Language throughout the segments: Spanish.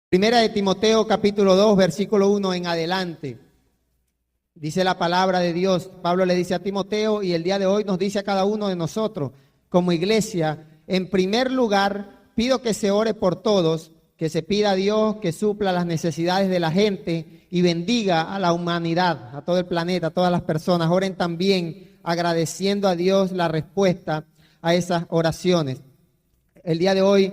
Primera de Timoteo capítulo 2, versículo 1 en adelante. Dice la palabra de Dios. Pablo le dice a Timoteo y el día de hoy nos dice a cada uno de nosotros como iglesia: en primer lugar, pido que se ore por todos, que se pida a Dios que supla las necesidades de la gente y bendiga a la humanidad, a todo el planeta, a todas las personas. Oren también agradeciendo a Dios la respuesta a esas oraciones. El día de hoy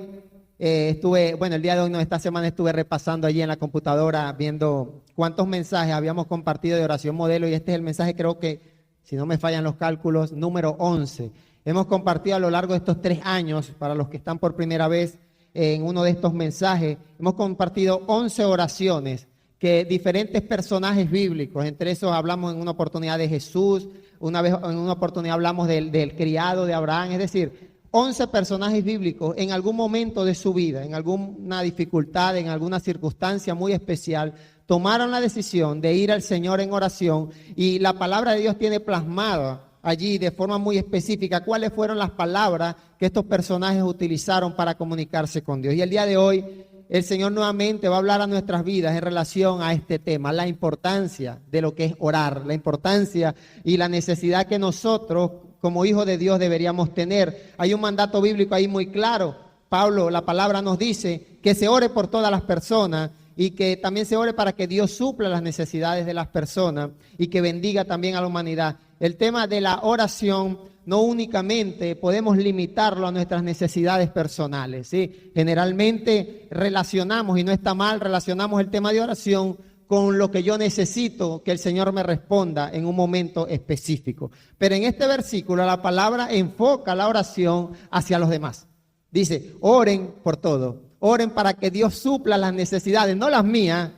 esta semana estuve repasando allí en la computadora viendo cuántos mensajes habíamos compartido de oración modelo, y este es el mensaje, creo que, si no me fallan los cálculos, número 11. Hemos compartido a lo largo de estos 3 años, para los que están por primera vez en uno de estos mensajes, hemos compartido 11 oraciones que diferentes personajes bíblicos, entre esos hablamos en una oportunidad de Jesús, en una oportunidad hablamos del criado de Abraham, es decir, 11 personajes bíblicos en algún momento de su vida, en alguna dificultad, en alguna circunstancia muy especial, tomaron la decisión de ir al Señor en oración, y la palabra de Dios tiene plasmada allí de forma muy específica cuáles fueron las palabras que estos personajes utilizaron para comunicarse con Dios. Y el día de hoy el Señor nuevamente va a hablar a nuestras vidas en relación a este tema, la importancia de lo que es orar, la importancia y la necesidad que nosotros como hijos de Dios deberíamos tener. Hay un mandato bíblico ahí muy claro. Pablo, la palabra nos dice que se ore por todas las personas y que también se ore para que Dios supla las necesidades de las personas y que bendiga también a la humanidad. El tema de la oración no únicamente podemos limitarlo a nuestras necesidades personales, ¿sí? Generalmente relacionamos, y no está mal, relacionamos el tema de oración con lo que yo necesito que el Señor me responda en un momento específico. Pero en este versículo la palabra enfoca la oración hacia los demás. Dice, oren por todo, oren para que Dios supla las necesidades, no las mías,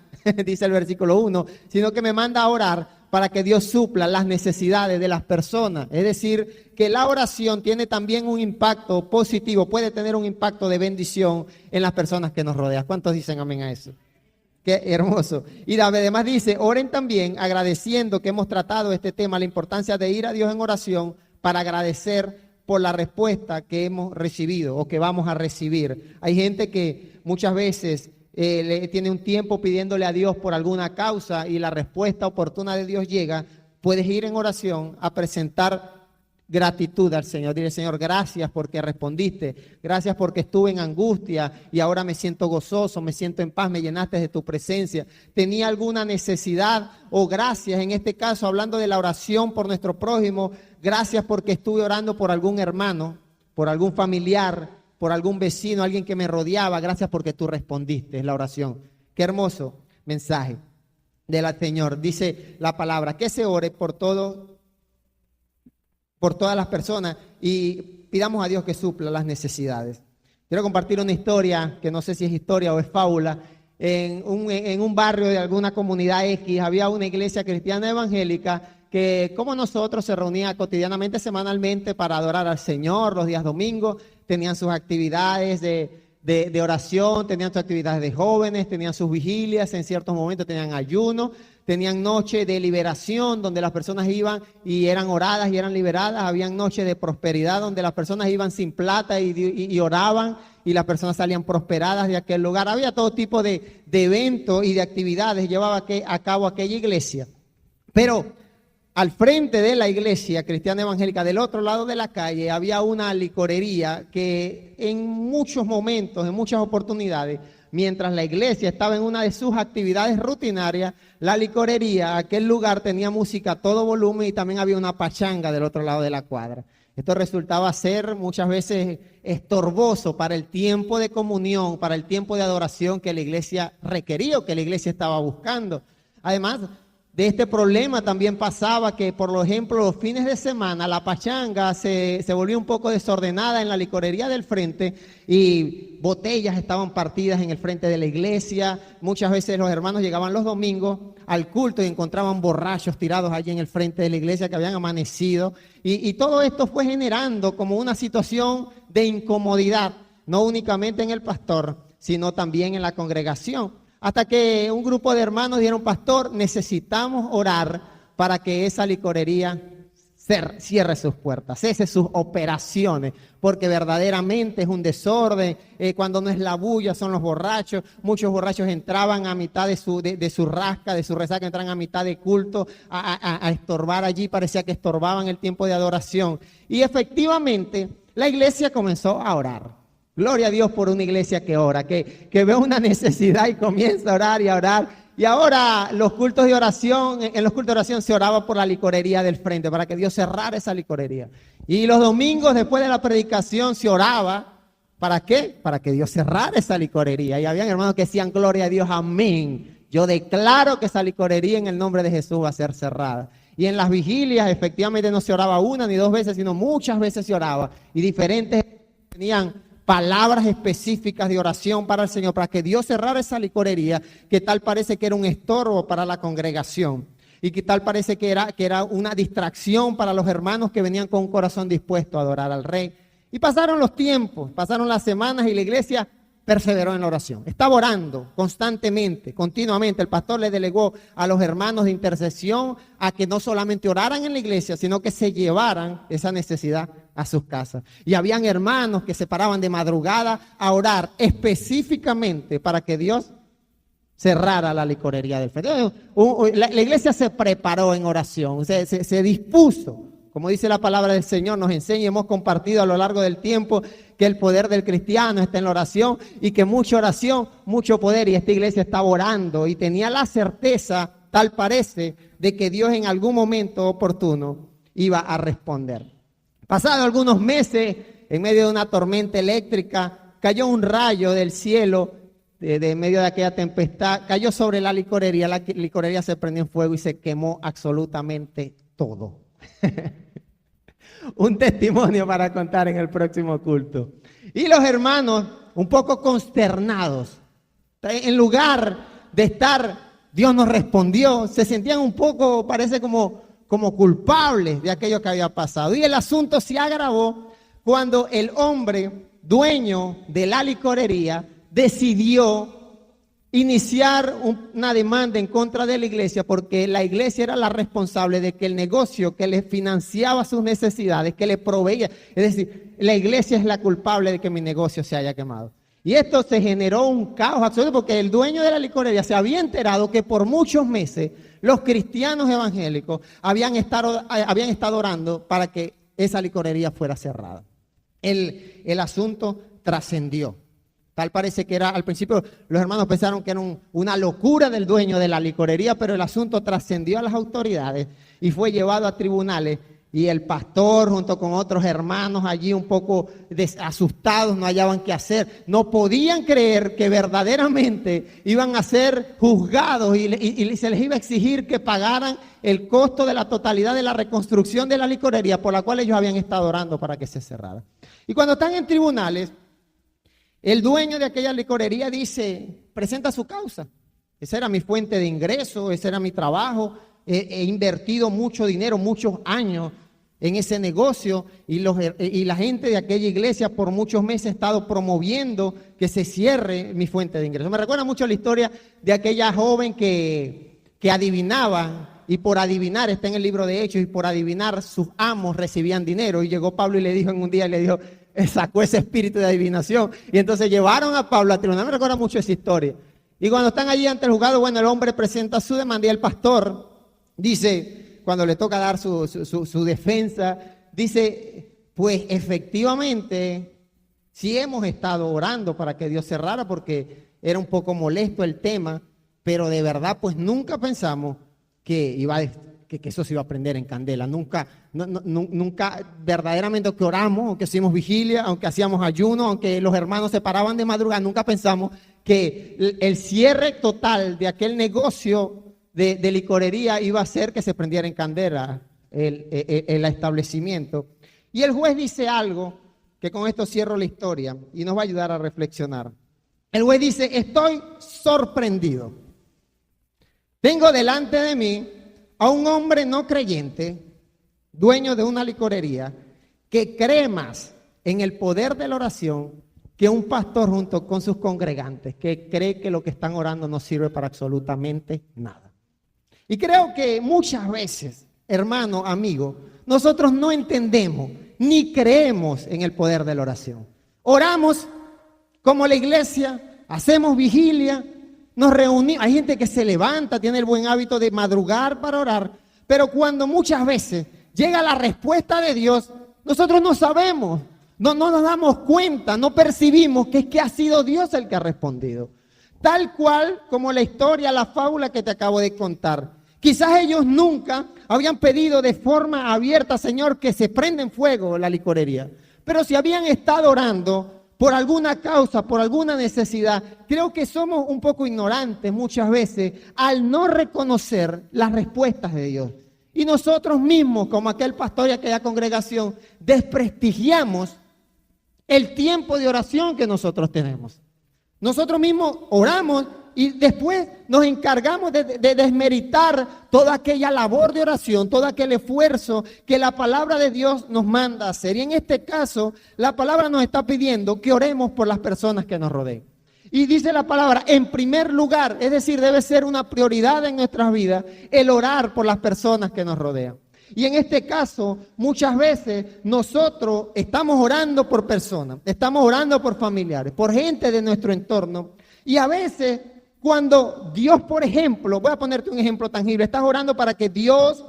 dice el versículo 1, sino que me manda a orar para que Dios supla las necesidades de las personas. Es decir, que la oración tiene también un impacto positivo, puede tener un impacto de bendición en las personas que nos rodean. ¿Cuántos dicen amén a eso? Qué hermoso. Y además dice, oren también agradeciendo, que hemos tratado este tema, la importancia de ir a Dios en oración para agradecer por la respuesta que hemos recibido o que vamos a recibir. Hay gente que muchas veces tiene un tiempo pidiéndole a Dios por alguna causa y la respuesta oportuna de Dios llega. Puedes ir en oración a presentar gratitud al Señor. Dile, Señor, gracias porque respondiste, gracias porque estuve en angustia y ahora me siento gozoso, me siento en paz, me llenaste de tu presencia. Tenía alguna necesidad, o gracias, en este caso, hablando de la oración por nuestro prójimo, gracias porque estuve orando por algún hermano, por algún familiar, por algún vecino, alguien que me rodeaba, gracias porque tú respondiste, es la oración. Qué hermoso mensaje del Señor. Dice la palabra, que se ore por todas las personas y pidamos a Dios que supla las necesidades. Quiero compartir una historia, que no sé si es historia o es fábula. En un barrio de alguna comunidad X había una iglesia cristiana evangélica que, como nosotros, se reunía cotidianamente, semanalmente, para adorar al Señor los días domingos. Tenían sus actividades de oración, tenían sus actividades de jóvenes, tenían sus vigilias, en ciertos momentos tenían ayuno, tenían noche de liberación donde las personas iban y eran oradas y eran liberadas. Habían noches de prosperidad donde las personas iban sin plata y oraban y las personas salían prosperadas de aquel lugar. Había todo tipo de eventos y de actividades llevaba a cabo aquella iglesia. Pero al frente de la iglesia cristiana evangélica, del otro lado de la calle, había una licorería que en muchos momentos, en muchas oportunidades, mientras la iglesia estaba en una de sus actividades rutinarias, la licorería, aquel lugar, tenía música a todo volumen y también había una pachanga del otro lado de la cuadra. Esto resultaba ser muchas veces estorboso para el tiempo de comunión, para el tiempo de adoración que la iglesia requería o que la iglesia estaba buscando. Además de este problema también pasaba que, por ejemplo, los fines de semana la pachanga se volvió un poco desordenada en la licorería del frente y botellas estaban partidas en el frente de la iglesia. Muchas veces los hermanos llegaban los domingos al culto y encontraban borrachos tirados allí en el frente de la iglesia que habían amanecido. Y todo esto fue generando como una situación de incomodidad, no únicamente en el pastor, sino también en la congregación. Hasta que un grupo de hermanos dijeron, pastor, necesitamos orar para que esa licorería cierre sus puertas, cese sus operaciones, porque verdaderamente es un desorden. Cuando no es la bulla, son los borrachos. Muchos borrachos entraban a mitad de su rasca, de su resaca, entran a mitad de culto a estorbar allí. Parecía que estorbaban el tiempo de adoración. Y efectivamente, la iglesia comenzó a orar. Gloria a Dios por una iglesia que ora, que ve una necesidad y comienza a orar y a orar. Y ahora en los cultos de oración se oraba por la licorería del frente, para que Dios cerrara esa licorería. Y los domingos después de la predicación se oraba, ¿para qué? Para que Dios cerrara esa licorería. Y habían hermanos que decían, gloria a Dios, amén. Yo declaro que esa licorería en el nombre de Jesús va a ser cerrada. Y en las vigilias efectivamente no se oraba una ni dos veces, sino muchas veces se oraba. Y diferentes tenían palabras específicas de oración para el Señor, para que Dios cerrara esa licorería, que tal parece que era un estorbo para la congregación, y que tal parece que era una distracción para los hermanos que venían con un corazón dispuesto a adorar al Rey. Y pasaron los tiempos, pasaron las semanas, y la iglesia perseveró en la oración. Estaba orando constantemente, continuamente. El pastor le delegó a los hermanos de intercesión a que no solamente oraran en la iglesia, sino que se llevaran esa necesidad a sus casas. Y habían hermanos que se paraban de madrugada a orar específicamente para que Dios cerrara la licorería del frente. La iglesia se preparó en oración, se dispuso. Como dice la palabra del Señor, nos enseña y hemos compartido a lo largo del tiempo que el poder del cristiano está en la oración, y que mucha oración, mucho poder. Y esta iglesia estaba orando y tenía la certeza, tal parece, de que Dios en algún momento oportuno iba a responder. Pasados algunos meses, en medio de una tormenta eléctrica, cayó un rayo del cielo, de medio de aquella tempestad, cayó sobre la licorería se prendió en fuego y se quemó absolutamente todo. Un testimonio para contar en el próximo culto. Y los hermanos, un poco consternados, en lugar de estar, Dios nos respondió, se sentían un poco, parece como culpables de aquello que había pasado. Y el asunto se agravó cuando el hombre, dueño de la licorería, decidió iniciar una demanda en contra de la iglesia, porque la iglesia era la responsable de que el negocio que le financiaba sus necesidades, que le proveía, es decir, la iglesia es la culpable de que mi negocio se haya quemado. Y esto se generó un caos absoluto, porque el dueño de la licorería se había enterado que por muchos meses los cristianos evangélicos habían estado orando para que esa licorería fuera cerrada. El asunto trascendió. Tal parece que era, al principio los hermanos pensaron que era una locura del dueño de la licorería, pero el asunto trascendió a las autoridades y fue llevado a tribunales. Y el pastor junto con otros hermanos allí un poco asustados, no hallaban qué hacer. No podían creer que verdaderamente iban a ser juzgados y se les iba a exigir que pagaran el costo de la totalidad de la reconstrucción de la licorería por la cual ellos habían estado orando para que se cerrara. Y cuando están en tribunales, el dueño de aquella licorería presenta su causa. Esa era mi fuente de ingreso, ese era mi trabajo. He invertido mucho dinero, muchos años en ese negocio, y la gente de aquella iglesia por muchos meses ha estado promoviendo que se cierre mi fuente de ingreso. Me recuerda mucho la historia de aquella joven que adivinaba, y por adivinar, está en el libro de Hechos, y por adivinar sus amos recibían dinero. Y llegó Pablo y le dijo en un día, sacó ese espíritu de adivinación, y entonces llevaron a Pablo a tribunal. Me recuerda mucho esa historia. Y cuando están allí ante el juzgado, bueno, el hombre presenta su demanda, y el pastor dice, cuando le toca dar su defensa, dice, pues efectivamente, sí hemos estado orando para que Dios cerrara, porque era un poco molesto el tema, pero de verdad, pues nunca pensamos que eso se iba a prender en candela. Nunca verdaderamente, que oramos, aunque hicimos vigilia, aunque hacíamos ayuno, aunque los hermanos se paraban de madrugada, nunca pensamos que el cierre total de aquel negocio de licorería iba a hacer que se prendiera en candela el establecimiento. Y el juez dice algo, que con esto cierro la historia y nos va a ayudar a reflexionar. El juez dice, estoy sorprendido. Tengo delante de mí a un hombre no creyente, dueño de una licorería, que cree más en el poder de la oración que un pastor junto con sus congregantes, que cree que lo que están orando no sirve para absolutamente nada. Y creo que muchas veces, hermano, amigo, nosotros no entendemos ni creemos en el poder de la oración. Oramos como la iglesia, hacemos vigilia, nos reunimos. Hay gente que se levanta, tiene el buen hábito de madrugar para orar, pero cuando muchas veces llega la respuesta de Dios, nosotros no sabemos, no nos damos cuenta, no percibimos que es que ha sido Dios el que ha respondido. Tal cual como la historia, la fábula que te acabo de contar. Quizás ellos nunca habían pedido de forma abierta, Señor, que se prenda en fuego la licorería. Pero si habían estado orando por alguna causa, por alguna necesidad, creo que somos un poco ignorantes muchas veces al no reconocer las respuestas de Dios. Y nosotros mismos, como aquel pastor y aquella congregación, desprestigiamos el tiempo de oración que nosotros tenemos. Nosotros mismos oramos y después nos encargamos de desmeritar toda aquella labor de oración, todo aquel esfuerzo que la palabra de Dios nos manda a hacer. Y en este caso, la palabra nos está pidiendo que oremos por las personas que nos rodeen. Y dice la palabra, en primer lugar, es decir, debe ser una prioridad en nuestras vidas el orar por las personas que nos rodean. Y en este caso, muchas veces nosotros estamos orando por personas, estamos orando por familiares, por gente de nuestro entorno. Y a veces, cuando Dios, por ejemplo, voy a ponerte un ejemplo tangible, estás orando para que Dios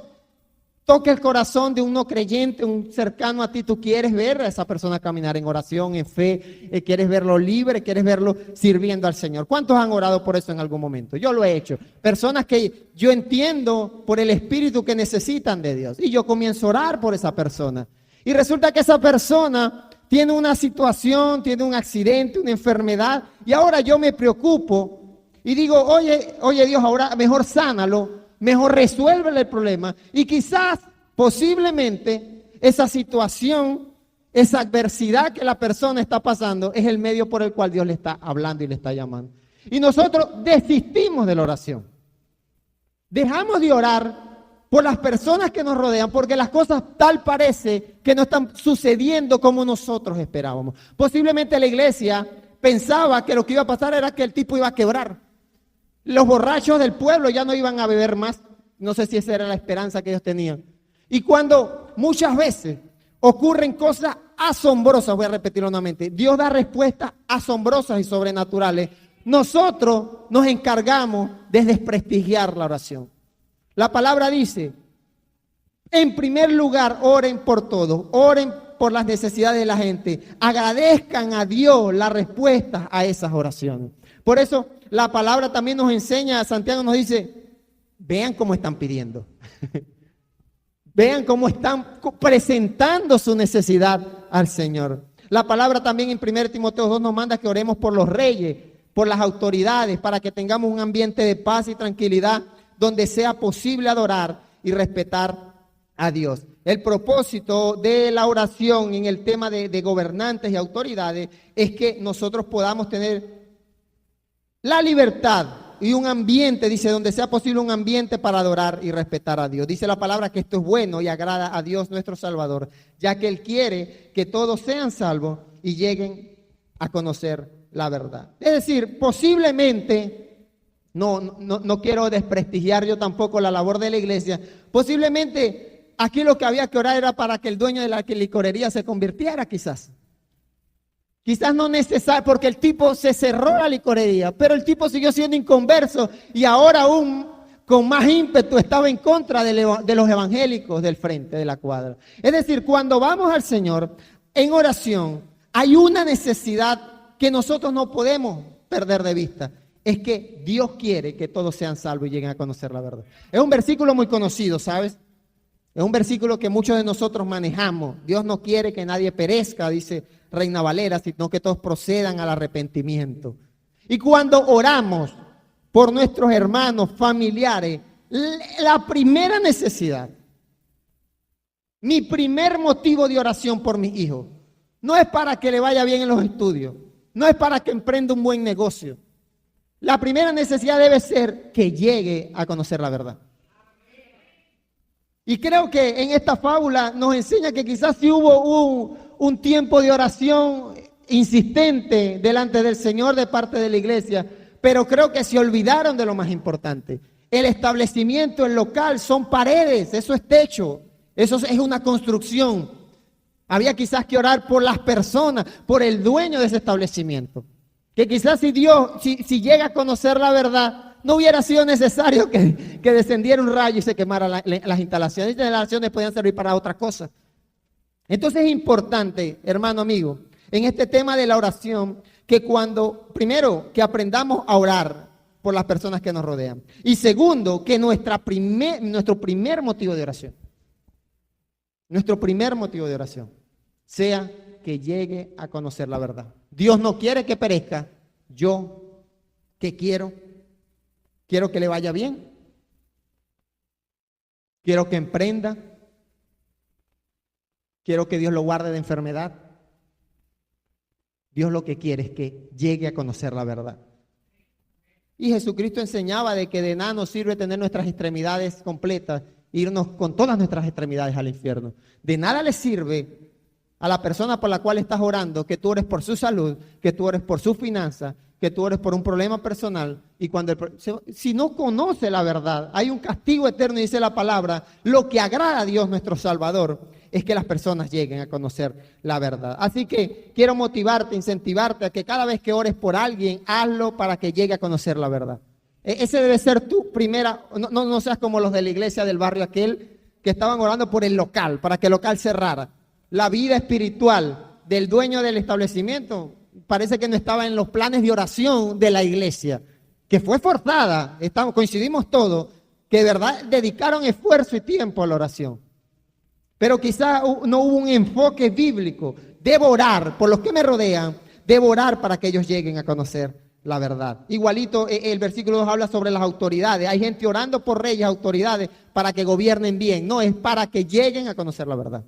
toque el corazón de un no creyente, un cercano a ti. Tú quieres ver a esa persona caminar en oración, en fe, quieres verlo libre, quieres verlo sirviendo al Señor. ¿Cuántos han orado por eso en algún momento? Yo lo he hecho. Personas que yo entiendo por el Espíritu que necesitan de Dios. Y yo comienzo a orar por esa persona. Y resulta que esa persona tiene una situación, tiene un accidente, una enfermedad. Y ahora yo me preocupo y digo, oye Dios, ahora mejor sánalo. Mejor resuélvele el problema y quizás, posiblemente, esa situación, esa adversidad que la persona está pasando es el medio por el cual Dios le está hablando y le está llamando. Y nosotros desistimos de la oración. Dejamos de orar por las personas que nos rodean porque las cosas tal parece que no están sucediendo como nosotros esperábamos. Posiblemente la iglesia pensaba que lo que iba a pasar era que el tipo iba a quebrar. Los borrachos del pueblo ya no iban a beber más. No sé si esa era la esperanza que ellos tenían. Y cuando muchas veces ocurren cosas asombrosas, voy a repetirlo nuevamente, Dios da respuestas asombrosas y sobrenaturales. Nosotros nos encargamos de desprestigiar la oración. La palabra dice, en primer lugar, oren por todo, oren por las necesidades de la gente, agradezcan a Dios las respuestas a esas oraciones. Por eso la palabra también nos enseña, Santiago nos dice, vean cómo están pidiendo. Vean cómo están presentando su necesidad al Señor. La palabra también en 1 Timoteo 2 nos manda que oremos por los reyes, por las autoridades, para que tengamos un ambiente de paz y tranquilidad donde sea posible adorar y respetar a Dios. El propósito de la oración en el tema de gobernantes y autoridades es que nosotros podamos tener la libertad y un ambiente, dice, donde sea posible un ambiente para adorar y respetar a Dios. Dice la palabra que esto es bueno y agrada a Dios nuestro Salvador, ya que Él quiere que todos sean salvos y lleguen a conocer la verdad. Es decir, posiblemente, no quiero desprestigiar yo tampoco la labor de la iglesia, posiblemente aquí lo que había que orar era para que el dueño de la licorería se convirtiera quizás. Quizás no necesario, porque el tipo se cerró la licorería, pero el tipo siguió siendo inconverso y ahora aún con más ímpetu estaba en contra de los evangélicos del frente de la cuadra. Es decir, cuando vamos al Señor en oración, hay una necesidad que nosotros no podemos perder de vista. Es que Dios quiere que todos sean salvos y lleguen a conocer la verdad. Es un versículo muy conocido, ¿sabes? Es un versículo que muchos de nosotros manejamos. Dios no quiere que nadie perezca, dice Reina Valera, sino que todos procedan al arrepentimiento. Y cuando oramos por nuestros hermanos, familiares, la primera necesidad, mi primer motivo de oración por mis hijos, no es para que le vaya bien en los estudios, no es para que emprenda un buen negocio. La primera necesidad debe ser que llegue a conocer la verdad. Y creo que en esta fábula nos enseña que quizás sí hubo un tiempo de oración insistente delante del Señor de parte de la iglesia, pero creo que se olvidaron de lo más importante. El establecimiento, el local, son paredes, eso es techo. Eso es una construcción. Había quizás que orar por las personas, por el dueño de ese establecimiento. Que quizás si llega a conocer la verdad, no hubiera sido necesario que descendiera un rayo y se quemara las instalaciones. Las instalaciones podían servir para otra cosa. Entonces es importante, hermano, amigo, en este tema de la oración, que primero, que aprendamos a orar por las personas que nos rodean. Y segundo, que nuestro primer motivo de oración sea que llegue a conocer la verdad. Dios no quiere que perezca. Yo, ¿qué quiero? Quiero que le vaya bien. Quiero que emprenda. Quiero que Dios lo guarde de enfermedad. Dios lo que quiere es que llegue a conocer la verdad. Y Jesucristo enseñaba de que de nada nos sirve tener nuestras extremidades completas, irnos con todas nuestras extremidades al infierno. De nada le sirve a la persona por la cual estás orando que tú ores por su salud, que tú ores por sus finanzas, que tú ores por un problema personal. Y si no conoce la verdad, hay un castigo eterno, dice la palabra. Lo que agrada a Dios nuestro Salvador es que las personas lleguen a conocer la verdad. Así que quiero motivarte, incentivarte a que cada vez que ores por alguien, hazlo para que llegue a conocer la verdad. Ese debe ser tu primera, no seas como los de la iglesia del barrio aquel que estaban orando por el local, para que el local cerrara. La vida espiritual del dueño del establecimiento parece que no estaba en los planes de oración de la iglesia, que fue forzada, coincidimos todos, que de verdad dedicaron esfuerzo y tiempo a la oración. Pero quizás no hubo un enfoque bíblico. Debo orar por los que me rodean, debo orar para que ellos lleguen a conocer la verdad. Igualito el versículo 2 habla sobre las autoridades. Hay gente orando por reyes, autoridades, para que gobiernen bien. No, es para que lleguen a conocer la verdad.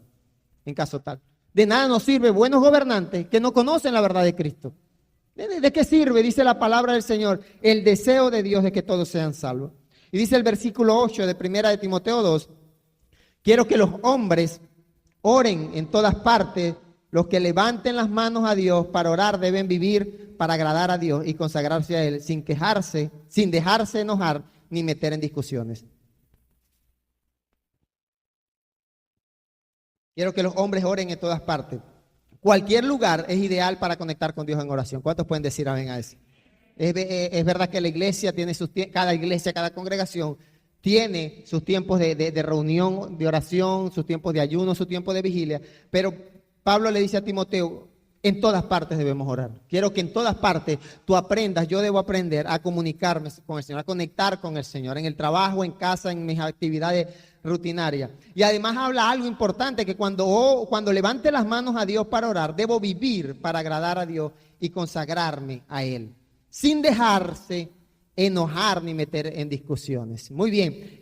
En caso tal. De nada nos sirve buenos gobernantes que no conocen la verdad de Cristo. ¿De qué sirve? Dice la palabra del Señor, el deseo de Dios de que todos sean salvos. Y dice el versículo 8 de 1 de Timoteo 2, quiero que los hombres oren en todas partes, los que levanten las manos a Dios para orar deben vivir para agradar a Dios y consagrarse a Él sin quejarse, sin dejarse enojar ni meter en discusiones. Quiero que los hombres oren en todas partes. Cualquier lugar es ideal para conectar con Dios en oración. ¿Cuántos pueden decir amén a eso? Es verdad que la iglesia tiene cada congregación tiene sus tiempos de reunión, de oración, sus tiempos de ayuno, su tiempo de vigilia. Pero Pablo le dice a Timoteo, en todas partes debemos orar. Quiero que en todas partes tú aprendas, yo debo aprender a comunicarme con el Señor, a conectar con el Señor, en el trabajo, en casa, en mis actividades rutinarias. Y además habla algo importante, que cuando levante las manos a Dios para orar, debo vivir para agradar a Dios y consagrarme a Él, sin dejarse enojar ni meter en discusiones. Muy bien,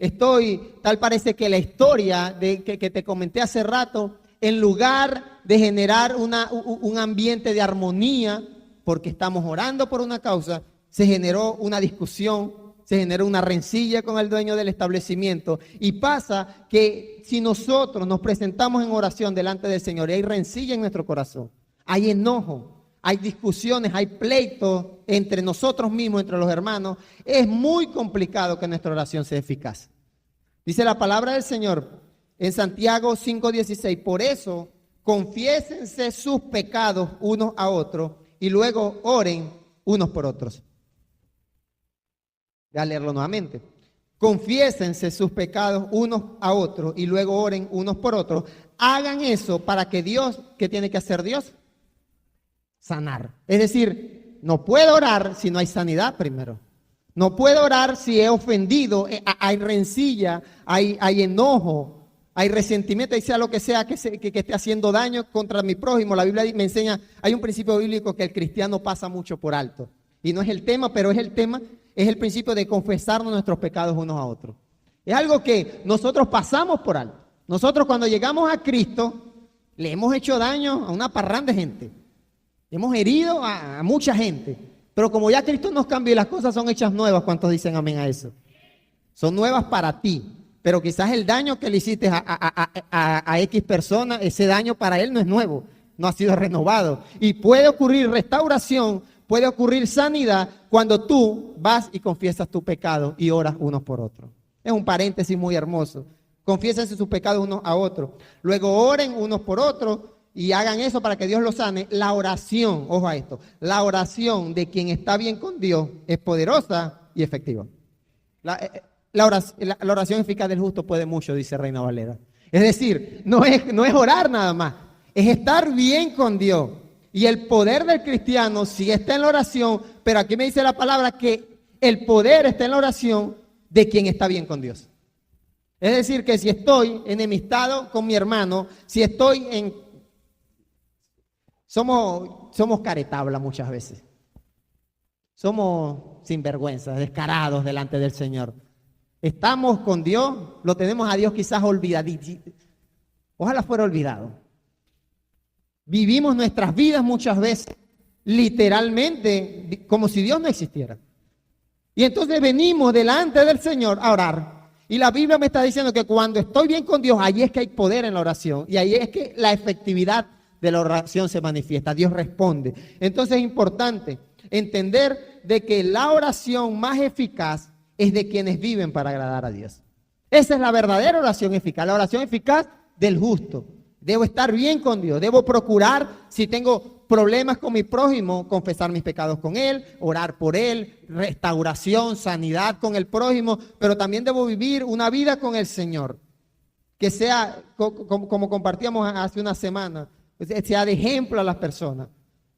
tal parece que la historia que te comenté hace rato, en lugar de generar un ambiente de armonía, porque estamos orando por una causa, se generó una discusión, se generó una rencilla con el dueño del establecimiento. Y pasa que si nosotros nos presentamos en oración delante del Señor y hay rencilla en nuestro corazón, hay enojo, hay discusiones, hay pleitos entre nosotros mismos, entre los hermanos, es muy complicado que nuestra oración sea eficaz. Dice la palabra del Señor en Santiago 5:16, por eso confiésense sus pecados unos a otros y luego oren unos por otros. Voy a leerlo nuevamente. Confiésense sus pecados unos a otros y luego oren unos por otros. Hagan eso para que Dios, ¿qué tiene que hacer Dios? Sanar. Es decir, no puedo orar si no hay sanidad primero. No puedo orar si he ofendido, hay rencilla, hay enojo, hay resentimiento, hay sea lo que sea que esté haciendo daño contra mi prójimo. La Biblia me enseña, hay un principio bíblico que el cristiano pasa mucho por alto. Y no es el tema, pero es el principio de confesarnos nuestros pecados unos a otros. Es algo que nosotros pasamos por alto. Nosotros cuando llegamos a Cristo, le hemos hecho daño a una parranda de gente. Hemos herido a mucha gente. Pero como ya Cristo nos cambió y las cosas son hechas nuevas, ¿cuántos dicen amén a eso? Son nuevas para ti. Pero quizás el daño que le hiciste a X persona, ese daño para él no es nuevo, no ha sido renovado. Y puede ocurrir restauración, puede ocurrir sanidad cuando tú vas y confiesas tu pecado y oras unos por otros. Es un paréntesis muy hermoso. Confiésense sus pecados unos a otros. Luego oren unos por otros y hagan eso para que Dios los sane. La oración, ojo a esto, la oración de quien está bien con Dios es poderosa y efectiva. La oración eficaz del justo puede mucho, dice Reina Valera. Es decir, no es orar nada más, es estar bien con Dios. Y el poder del cristiano sí está en la oración, pero aquí me dice la palabra que el poder está en la oración de quien está bien con Dios. Es decir, que si estoy enemistado con mi hermano, si estoy en... Somos caretabla muchas veces. Somos sinvergüenzas, descarados delante del Señor. Estamos con Dios, lo tenemos a Dios quizás olvidado. Ojalá fuera olvidado. Vivimos nuestras vidas muchas veces literalmente como si Dios no existiera. Y entonces venimos delante del Señor a orar. Y la Biblia me está diciendo que cuando estoy bien con Dios, ahí es que hay poder en la oración. Y ahí es que la efectividad de la oración se manifiesta. Dios responde. Entonces es importante entender de que la oración más eficaz es de quienes viven para agradar a Dios. Esa es la verdadera oración eficaz. La oración eficaz del justo. Debo estar bien con Dios. Debo procurar, si tengo problemas con mi prójimo, confesar mis pecados con él, orar por él, restauración, sanidad con el prójimo, pero también debo vivir una vida con el Señor, que sea, como compartíamos hace una semana, sea de ejemplo a las personas,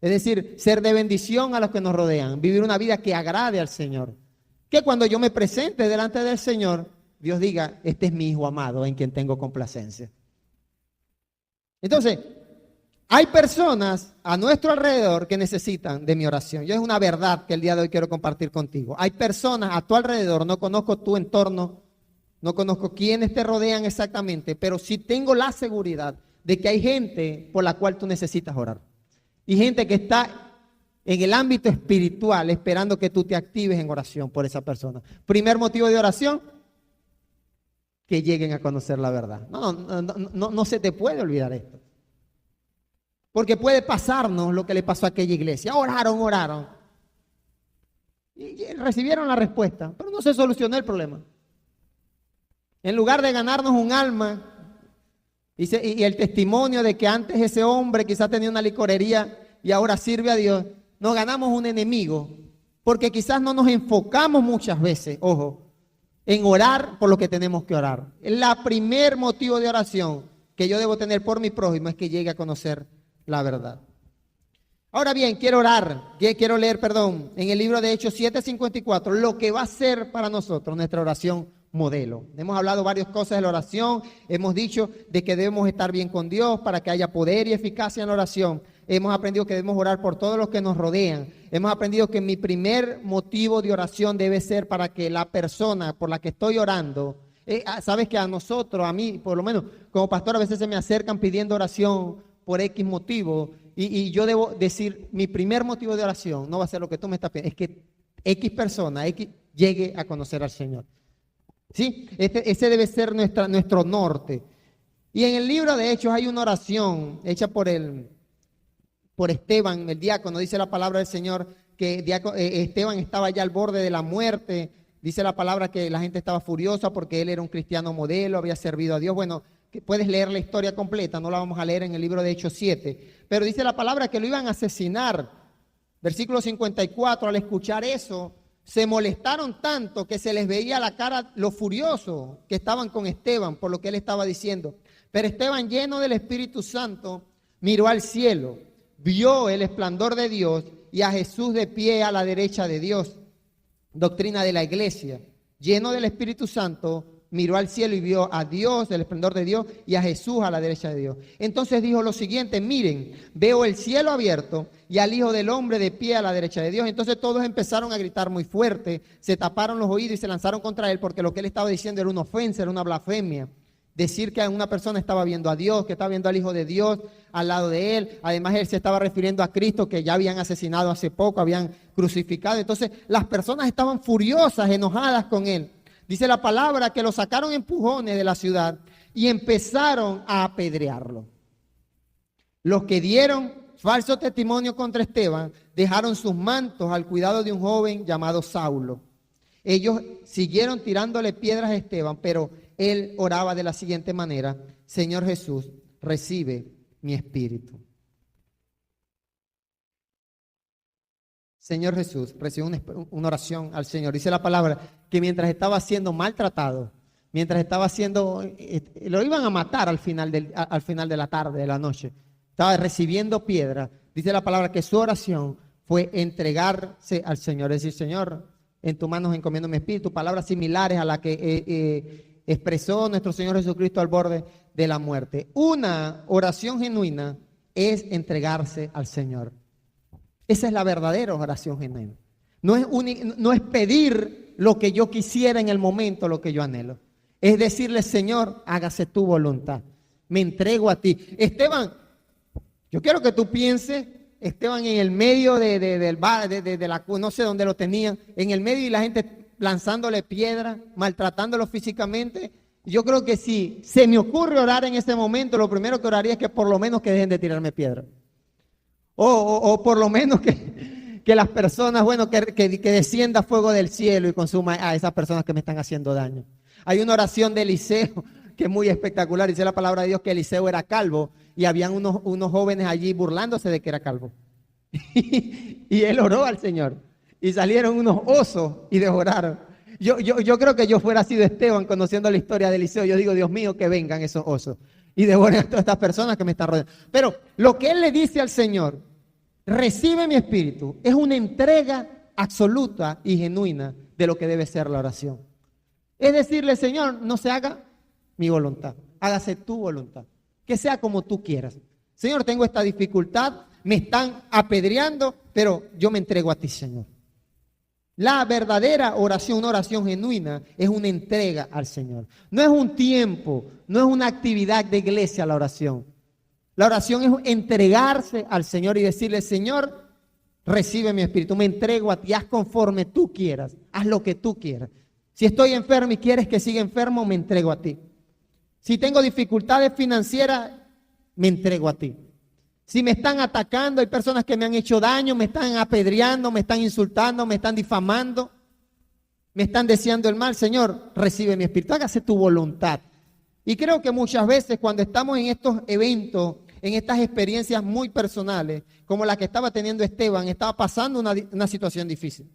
es decir, ser de bendición a los que nos rodean, vivir una vida que agrade al Señor, que cuando yo me presente delante del Señor, Dios diga, este es mi hijo amado en quien tengo complacencia. Entonces, hay personas a nuestro alrededor que necesitan de mi oración. Yo es una verdad que el día de hoy quiero compartir contigo. Hay personas a tu alrededor, no conozco tu entorno, no conozco quiénes te rodean exactamente, pero sí tengo la seguridad de que hay gente por la cual tú necesitas orar. Y gente que está en el ámbito espiritual esperando que tú te actives en oración por esa persona. Primer motivo de oración, que lleguen a conocer la verdad. No se te puede olvidar esto. Porque puede pasarnos lo que le pasó a aquella iglesia. Oraron. Y recibieron la respuesta, pero no se solucionó el problema. En lugar de ganarnos un alma, y el testimonio de que antes ese hombre quizás tenía una licorería y ahora sirve a Dios, nos ganamos un enemigo. Porque quizás no nos enfocamos muchas veces, ojo, en orar por lo que tenemos que orar. El primer motivo de oración que yo debo tener por mi prójimo es que llegue a conocer la verdad. Ahora bien, quiero leer, en el libro de Hechos 7:54, lo que va a ser para nosotros nuestra oración modelo. Hemos hablado varias cosas de la oración, hemos dicho de que debemos estar bien con Dios para que haya poder y eficacia en la oración. Hemos aprendido que debemos orar por todos los que nos rodean. Hemos aprendido que mi primer motivo de oración debe ser para que la persona por la que estoy orando, sabes que a nosotros, a mí, por lo menos como pastor, a veces se me acercan pidiendo oración por X motivo, y yo debo decir, mi primer motivo de oración no va a ser lo que tú me estás pidiendo, es que X persona, llegue a conocer al Señor. ¿Sí? Ese debe ser nuestro norte. Y en el libro de Hechos hay una oración hecha por Esteban, el diácono. Dice la palabra del Señor que Esteban estaba ya al borde de la muerte. Dice la palabra que la gente estaba furiosa porque él era un cristiano modelo, había servido a Dios. Bueno, que puedes leer la historia completa, no la vamos a leer en el libro de Hechos 7. Pero dice la palabra que lo iban a asesinar. Versículo 54, al escuchar eso, se molestaron tanto que se les veía la cara lo furioso que estaban con Esteban por lo que él estaba diciendo. Pero Esteban, lleno del Espíritu Santo, miró al cielo, vio el esplendor de Dios y a Jesús de pie a la derecha de Dios. Doctrina de la iglesia. Lleno del Espíritu Santo, miró al cielo y vio a Dios, el esplendor de Dios, y a Jesús a la derecha de Dios. Entonces dijo lo siguiente: miren, veo el cielo abierto y al Hijo del Hombre de pie a la derecha de Dios. Entonces todos empezaron a gritar muy fuerte, se taparon los oídos y se lanzaron contra él, porque lo que él estaba diciendo era una ofensa, era una blasfemia. Decir que una persona estaba viendo a Dios, que estaba viendo al Hijo de Dios al lado de él. Además, él se estaba refiriendo a Cristo, que ya habían asesinado hace poco, habían crucificado. Entonces, las personas estaban furiosas, enojadas con él. Dice la palabra que lo sacaron empujones de la ciudad y empezaron a apedrearlo. Los que dieron falso testimonio contra Esteban dejaron sus mantos al cuidado de un joven llamado Saulo. Ellos siguieron tirándole piedras a Esteban, pero él oraba de la siguiente manera: Señor Jesús, recibe mi espíritu. Señor Jesús, recibe una oración al Señor. Dice la palabra que mientras estaba siendo maltratado, mientras estaba siendo, lo iban a matar al final de la tarde, de la noche, estaba recibiendo piedra. Dice la palabra que su oración fue entregarse al Señor, es decir, Señor, en tus manos encomiendo mi espíritu. Palabras similares a las que expresó nuestro Señor Jesucristo al borde de la muerte. Una oración genuina es entregarse al Señor. Esa es la verdadera oración genuina. No es pedir lo que yo quisiera en el momento, lo que yo anhelo. Es decirle, Señor, hágase tu voluntad. Me entrego a ti. Esteban, yo quiero que tú pienses, Esteban en el medio del bar, no sé dónde lo tenían, en el medio y la gente lanzándole piedra, maltratándolo físicamente. Yo creo que si se me ocurre orar en ese momento, lo primero que oraría es que por lo menos que dejen de tirarme piedra. O por lo menos que las personas, bueno, que descienda fuego del cielo y consuma a esas personas que me están haciendo daño. Hay una oración de Eliseo que es muy espectacular. Dice la palabra de Dios que Eliseo era calvo y habían unos jóvenes allí burlándose de que era calvo. Y él oró al Señor y salieron unos osos y devoraron. Yo creo que yo fuera sido Esteban conociendo la historia de Eliseo. Yo digo, Dios mío, que vengan esos osos y devoren a todas estas personas que me están rodeando. Pero lo que él le dice al Señor, recibe mi espíritu, es una entrega absoluta y genuina de lo que debe ser la oración. Es decirle, Señor, no se haga mi voluntad, hágase tu voluntad, que sea como tú quieras. Señor, tengo esta dificultad, me están apedreando, pero yo me entrego a ti, Señor. La verdadera oración, una oración genuina, es una entrega al Señor. No es un tiempo, no es una actividad de iglesia la oración. La oración es entregarse al Señor y decirle, Señor, recibe mi espíritu, me entrego a ti, haz conforme tú quieras, haz lo que tú quieras. Si estoy enfermo y quieres que siga enfermo, me entrego a ti. Si tengo dificultades financieras, me entrego a ti. Si me están atacando, hay personas que me han hecho daño, me están apedreando, me están insultando, me están difamando, me están deseando el mal, Señor, recibe mi espíritu, hágase tu voluntad. Y creo que muchas veces cuando estamos en estos eventos, en estas experiencias muy personales, como la que estaba teniendo Esteban, estaba pasando una situación difícil.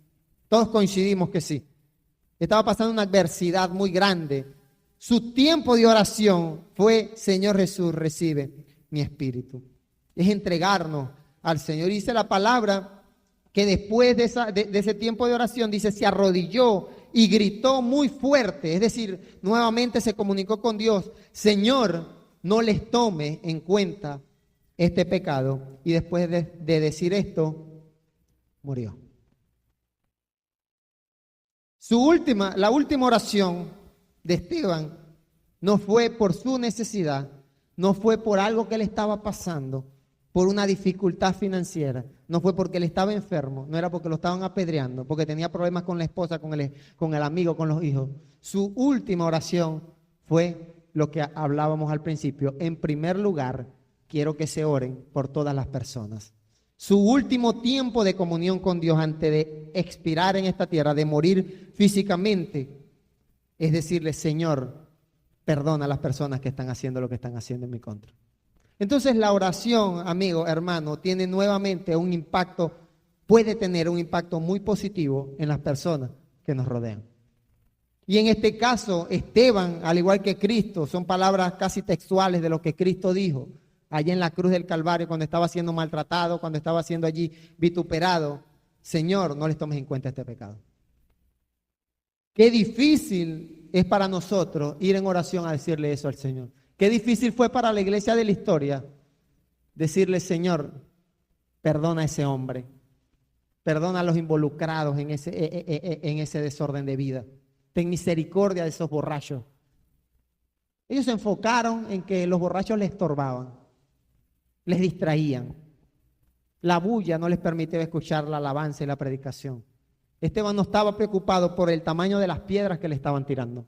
Todos coincidimos que sí. Estaba pasando una adversidad muy grande. Su tiempo de oración fue, Señor Jesús, recibe mi espíritu. Es entregarnos al Señor. Y dice la palabra que después de ese tiempo de oración, dice, se arrodilló y gritó muy fuerte. Es decir, nuevamente se comunicó con Dios. Señor, no les tome en cuenta este pecado. Y después de decir esto, murió. La última oración de Esteban no fue por su necesidad, no fue por algo que le estaba pasando, por una dificultad financiera, no fue porque él estaba enfermo, no era porque lo estaban apedreando, porque tenía problemas con la esposa, con el amigo, con los hijos. Su última oración fue lo que hablábamos al principio. En primer lugar, quiero que se oren por todas las personas. Su último tiempo de comunión con Dios antes de expirar en esta tierra, de morir físicamente, es decirle, Señor, perdona a las personas que están haciendo lo que están haciendo en mi contra. Entonces la oración, amigo, hermano, tiene nuevamente un impacto, puede tener un impacto muy positivo en las personas que nos rodean. Y en este caso, Esteban, al igual que Cristo, son palabras casi textuales de lo que Cristo dijo allá en la cruz del Calvario, cuando estaba siendo maltratado, cuando estaba siendo allí vituperado. Señor, no les tomes en cuenta este pecado. Qué difícil es para nosotros ir en oración a decirle eso al Señor. Qué difícil fue para la iglesia de la historia decirle, Señor, perdona a ese hombre, perdona a los involucrados en ese desorden de vida. Ten misericordia de esos borrachos. Ellos se enfocaron en que los borrachos les estorbaban, les distraían. La bulla no les permitía escuchar la alabanza y la predicación. Esteban no estaba preocupado por el tamaño de las piedras que le estaban tirando.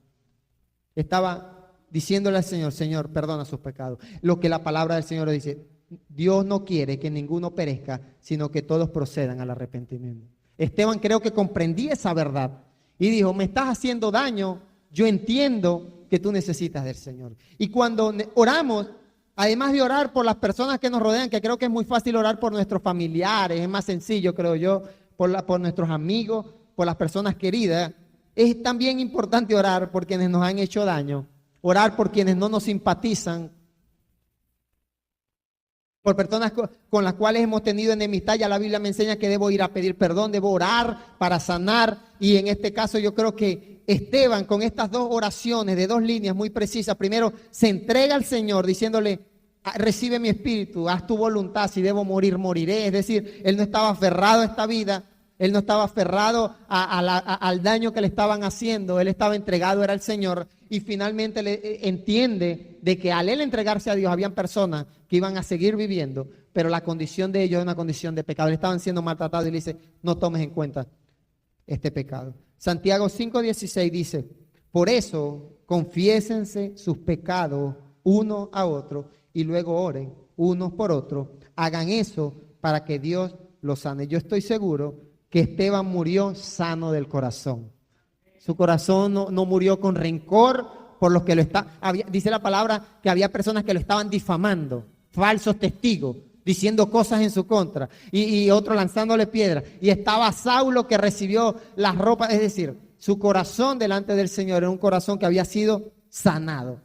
Estaba diciéndole al Señor, Señor, perdona sus pecados. Lo que la palabra del Señor dice, Dios no quiere que ninguno perezca, sino que todos procedan al arrepentimiento. Esteban creo que comprendía esa verdad y dijo, me estás haciendo daño, yo entiendo que tú necesitas del Señor. Y cuando oramos, además de orar por las personas que nos rodean, que creo que es muy fácil orar por nuestros familiares, es más sencillo, creo yo, por nuestros amigos, por las personas queridas, es también importante orar por quienes nos han hecho daño, orar por quienes no nos simpatizan, por personas con las cuales hemos tenido enemistad. Ya la Biblia me enseña que debo ir a pedir perdón, debo orar para sanar. Y en este caso yo creo que Esteban, con estas dos oraciones de dos líneas muy precisas, primero se entrega al Señor diciéndole: recibe mi espíritu, haz tu voluntad, si debo morir, moriré. Es decir, él no estaba aferrado a esta vida, él no estaba aferrado al daño que le estaban haciendo, él estaba entregado, era el Señor. Y finalmente entiende de que al él entregarse a Dios, habían personas que iban a seguir viviendo, pero la condición de ellos es una condición de pecado. Le estaban siendo maltratados y le dice: no tomes en cuenta este pecado. Santiago 5:16 dice: por eso confiésense sus pecados uno a otro y luego oren unos por otros. Hagan eso para que Dios los sane. Yo estoy seguro que Esteban murió sano del corazón. Su corazón no murió con rencor por los que lo está. Dice la palabra que había personas que lo estaban difamando, falsos testigos, diciendo cosas en su contra, y otro lanzándole piedras. Y estaba Saulo, que recibió las ropas. Es decir, su corazón delante del Señor era un corazón que había sido sanado.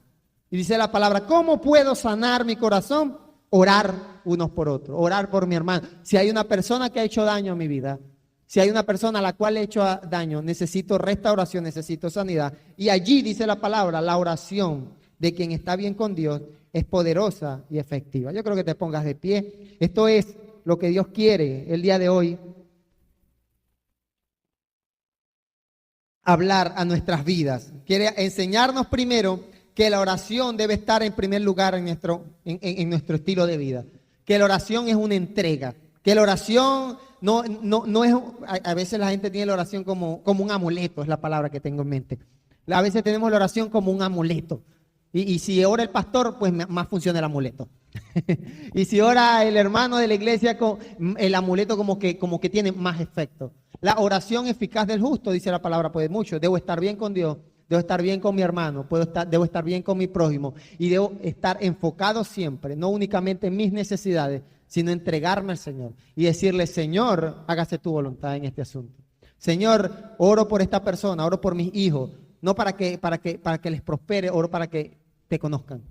Y dice la palabra: ¿cómo puedo sanar mi corazón? Orar unos por otros, orar por mi hermano. Si hay una persona que ha hecho daño a mi vida, si hay una persona a la cual he hecho daño, necesito restauración, necesito sanidad. Y allí dice la palabra: la oración de quien está bien con Dios es poderosa y efectiva. Yo creo que te pongas de pie. Esto es lo que Dios quiere el día de hoy hablar a nuestras vidas. Quiere enseñarnos primero que la oración debe estar en primer lugar en nuestro estilo de vida. Que la oración es una entrega. Que la oración no es, a veces la gente tiene la oración como un amuleto, es la palabra que tengo en mente. A veces tenemos la oración como un amuleto. Y si ora el pastor, pues más funciona el amuleto. Y si ora el hermano de la iglesia, el amuleto como que tiene más efecto. La oración eficaz del justo, dice la palabra, puede mucho. Debo estar bien con Dios, debo estar bien con mi hermano, debo estar bien con mi prójimo. Y debo estar enfocado siempre, no únicamente en mis necesidades, sino entregarme al Señor y decirle: Señor, hágase tu voluntad en este asunto. Señor, oro por esta persona, oro por mis hijos, no para que les prospere, oro para que te conozcan.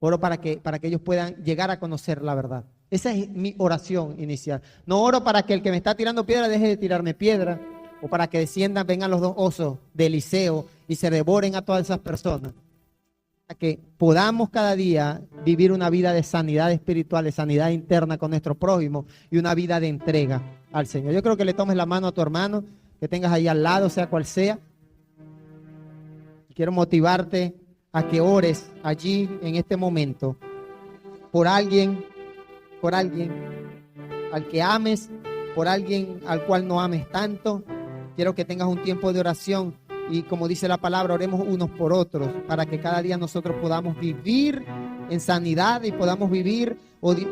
Oro para que ellos puedan llegar a conocer la verdad. Esa es mi oración inicial. No oro para que el que me está tirando piedra deje de tirarme piedra, o para que vengan los dos osos de Eliseo y se devoren a todas esas personas. Para que podamos cada día vivir una vida de sanidad espiritual, de sanidad interna con nuestro prójimo y una vida de entrega al Señor. Yo creo que le tomes la mano a tu hermano, que tengas ahí al lado, sea cual sea. Quiero motivarte a que ores allí en este momento por alguien al que ames, por alguien al cual no ames tanto. Quiero que tengas un tiempo de oración y, como dice la palabra, oremos unos por otros para que cada día nosotros podamos vivir en sanidad y podamos vivir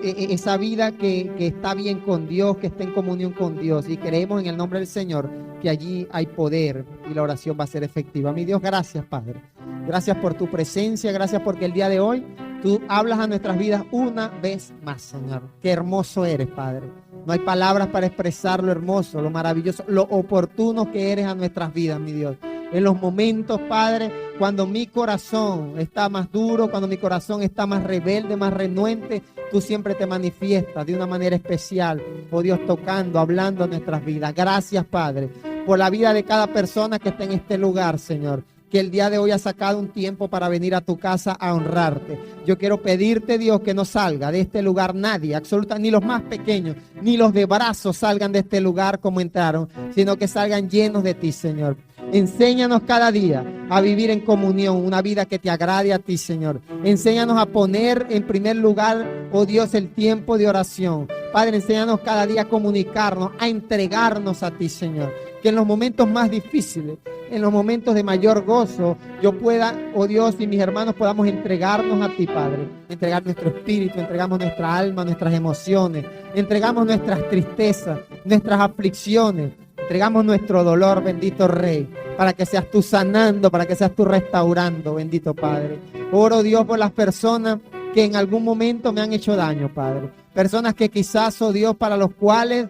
esa vida que está bien con Dios, que está en comunión con Dios. Y creemos en el nombre del Señor que allí hay poder y la oración va a ser efectiva. Mi Dios, gracias, Padre. Gracias por tu presencia, gracias porque el día de hoy tú hablas a nuestras vidas una vez más, Señor. Qué hermoso eres, Padre. No hay palabras para expresar lo hermoso, lo maravilloso, lo oportuno que eres a nuestras vidas, mi Dios. En los momentos, Padre, cuando mi corazón está más duro, cuando mi corazón está más rebelde, más renuente, tú siempre te manifiestas de una manera especial, oh Dios, tocando, hablando a nuestras vidas. Gracias, Padre, por la vida de cada persona que está en este lugar, Señor, que el día de hoy ha sacado un tiempo para venir a tu casa a honrarte. Yo quiero pedirte, Dios, que no salga de este lugar nadie, ni los más pequeños, ni los de brazos salgan de este lugar como entraron, sino que salgan llenos de ti, Señor. Enséñanos cada día a vivir en comunión, una vida que te agrade a ti, Señor. Enséñanos a poner en primer lugar, oh Dios, el tiempo de oración. Padre, enséñanos cada día a comunicarnos, a entregarnos a ti, Señor. Que en los momentos más difíciles, en los momentos de mayor gozo, yo pueda, oh Dios, y mis hermanos podamos entregarnos a ti, Padre. Entregar nuestro espíritu, entregamos nuestra alma, nuestras emociones, entregamos nuestras tristezas, nuestras aflicciones. Entregamos nuestro dolor, bendito Rey, para que seas tú sanando, para que seas tú restaurando, bendito Padre. Oro, Dios, por las personas que en algún momento me han hecho daño, Padre. Personas que quizás, oh Dios, para los cuales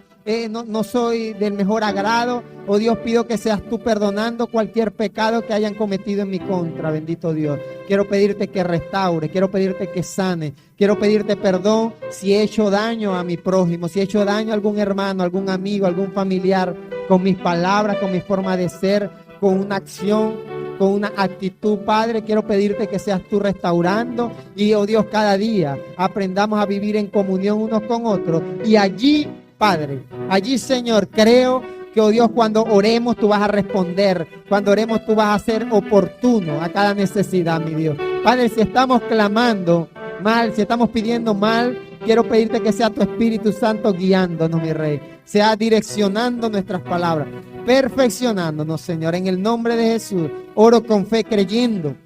no soy del mejor agrado. Oh Dios, pido que seas tú perdonando cualquier pecado que hayan cometido en mi contra, bendito Dios. Quiero pedirte que restaure, quiero pedirte que sane, quiero pedirte perdón si he hecho daño a mi prójimo, si he hecho daño a algún hermano, algún amigo, algún familiar, con mis palabras, con mi forma de ser, con una acción, con una actitud. Padre, quiero pedirte que seas tú restaurando y, oh Dios, cada día aprendamos a vivir en comunión unos con otros. Y allí, Padre, allí, Señor, creo que, oh Dios, cuando oremos tú vas a responder, cuando oremos tú vas a ser oportuno a cada necesidad, mi Dios. Padre, si estamos clamando mal, si estamos pidiendo mal, quiero pedirte que sea tu Espíritu Santo guiándonos, mi Rey, sea direccionando nuestras palabras, perfeccionándonos, Señor, en el nombre de Jesús. Oro con fe, creyendo,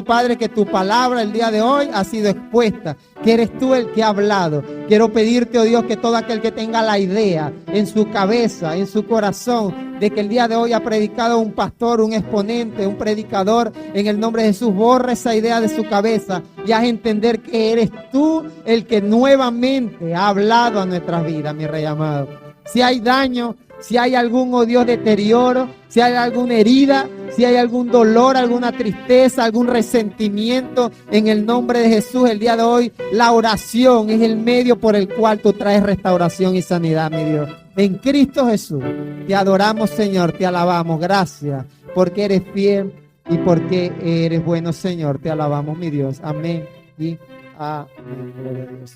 Padre, que tu palabra el día de hoy ha sido expuesta, que eres tú el que ha hablado. Quiero pedirte, oh Dios, que todo aquel que tenga la idea en su cabeza, en su corazón, de que el día de hoy ha predicado un pastor, un exponente, un predicador, en el nombre de Jesús, borre esa idea de su cabeza y haz entender que eres tú el que nuevamente ha hablado a nuestras vidas, mi Rey amado. Si hay daño, si hay algún, oh Dios, deterioro, si hay alguna herida, si hay algún dolor, alguna tristeza, algún resentimiento, en el nombre de Jesús, el día de hoy, la oración es el medio por el cual tú traes restauración y sanidad, mi Dios. En Cristo Jesús, te adoramos, Señor, te alabamos. Gracias, porque eres fiel y porque eres bueno, Señor. Te alabamos, mi Dios. Amén y amén. Gloria a Dios.